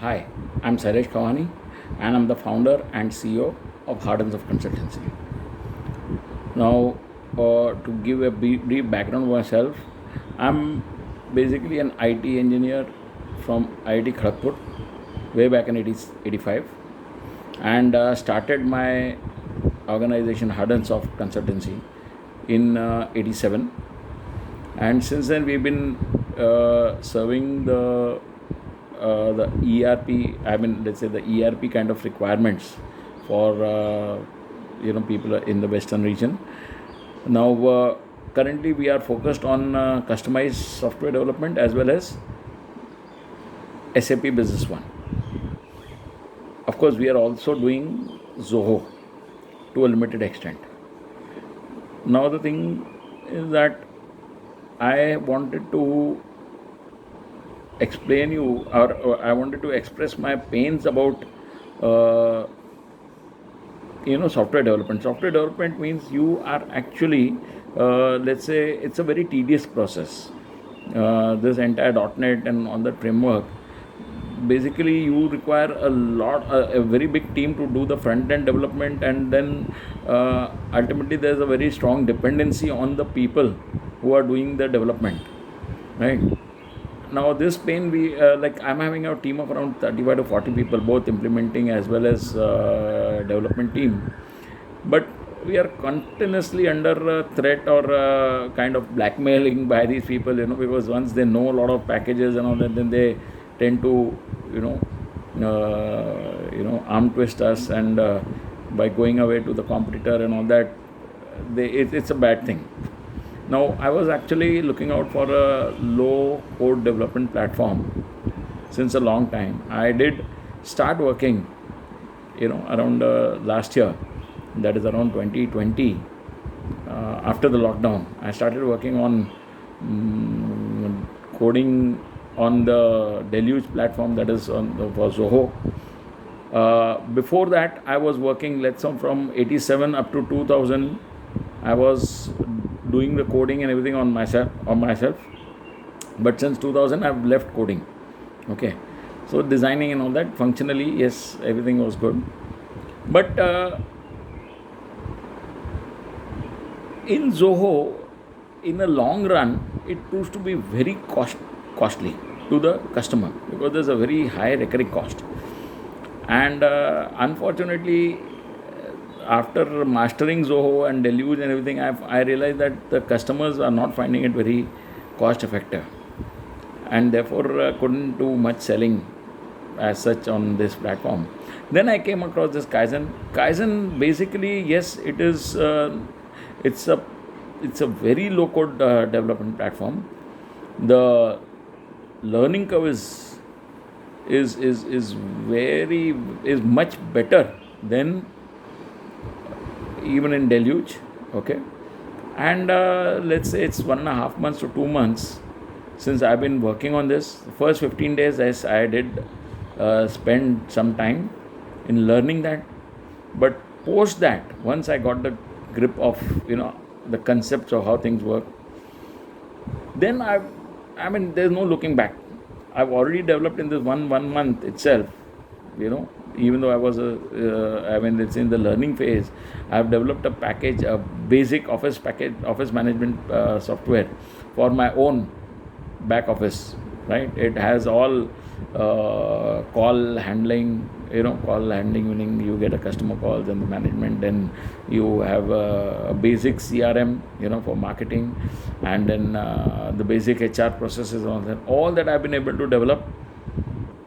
Hi, I'm Sailesh Kawani and I'm the founder and CEO of Hardens of Consultancy. Now, to give a brief background of myself, I'm basically an IT engineer from IIT Kharagpur way back in 85 and started my organization Hardens of Consultancy in 87, and since then we've been serving the ERP. I mean, let's say the ERP kind of requirements for people in the Western region. Now, currently we are focused on customized software development as well as SAP Business One. Of course, we are also doing Zoho to a limited extent. Now, the thing is that I wanted to explain you, or I wanted to express my pains about uh, software development. Software development means you are actually, let's say, it's a very tedious process. This entire .NET and all that framework, basically you require a very big team to do the front end development, and then ultimately there's a very strong dependency on the people who are doing the development, right? Now this pain, we like I'm having a team of around 35 to 40 people, both implementing as well as development team, but we are continuously under threat or kind of blackmailing by these people, because once they know a lot of packages and all that, then they tend to you know arm twist us, and by going away to the competitor and all that, it's a bad thing. Now, I was actually looking out for a low code development platform since a long time. I did start working, around last year, that is around 2020, after the lockdown. I started working on coding on the Deluge platform, that is for Zoho. Before that, I was working, let's say, from 87 up to 2000. I was doing the coding and everything on myself. But since 2000, I've left coding. Okay, so designing and all that, functionally, yes, everything was good. But in Zoho, in the long run, it proves to be very costly to the customer, because there's a very high recurring cost. And unfortunately, after mastering Zoho and Deluge and everything, I realized that the customers are not finding it very cost effective, and therefore couldn't do much selling as such on this platform. Then I came across this Kaizen. Kaizen, basically, yes, it's a very low code development platform. The learning curve is much better than even in Deluge. Okay, and let's say it's 1.5 months to 2 months since I've been working on this. The first 15 days, yes, I did spend some time in learning that, but post that, once I got the grip of the concepts of how things work, then I mean, there's no looking back. I've already developed in this one month itself, even though I was it's in the learning phase. I've developed a package, a basic office management software for my own back office, right? It has all call handling, call handling meaning you get a customer calls and the management, then you have a basic CRM, for marketing, and then the basic HR processes, all that I've been able to develop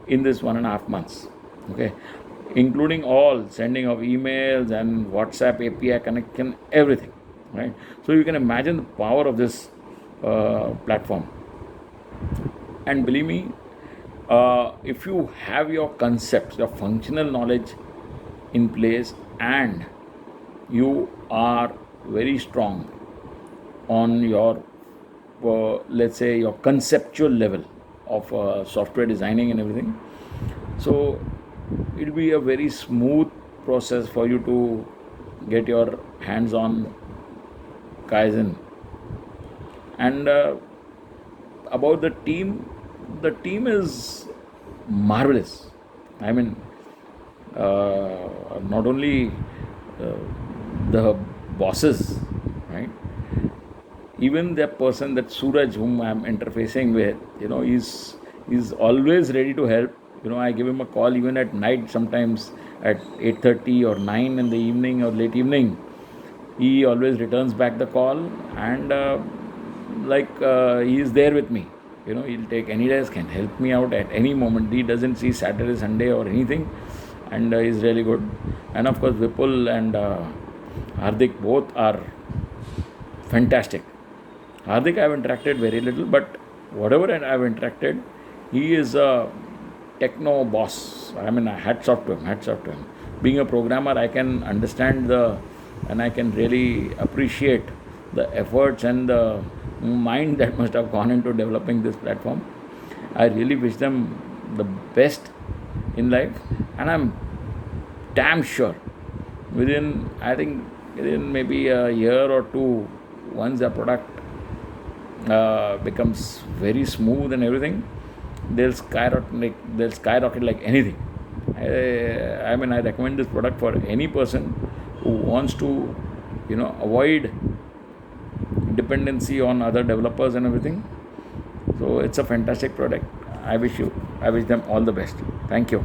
in this 1.5 months. Okay, including all sending of emails and WhatsApp API connection, everything, right? So you can imagine the power of this platform. And believe me, if you have your concepts, your functional knowledge in place, and you are very strong on your, let's say, your conceptual level of software designing and everything, so it'll be a very smooth process for you to get your hands on Kaizen. And about the team is marvelous. I mean, not only uh, the bosses, right? Even that person, that Suraj, whom I'm interfacing with, he's always ready to help. I give him a call even at night, sometimes at 8:30 or 9 in the evening or late evening. He always returns back the call, and he is there with me. He'll take any desk, can help me out at any moment. He doesn't see Saturday, Sunday or anything, and he's really good. And of course, Vipul and Hardik both are fantastic. Hardik, I've interacted very little, but whatever I've interacted, he is a techno boss. I mean, hats off to him, hats off to him. Being a programmer, I can understand and I can really appreciate the efforts and the mind that must have gone into developing this platform. I really wish them the best in life, and I'm damn sure I think, within maybe a year or two, once the product becomes very smooth and everything, they'll skyrocket like anything. I mean, I recommend this product for any person who wants to, avoid dependency on other developers and everything. So it's a fantastic product. I wish them all the best. Thank you.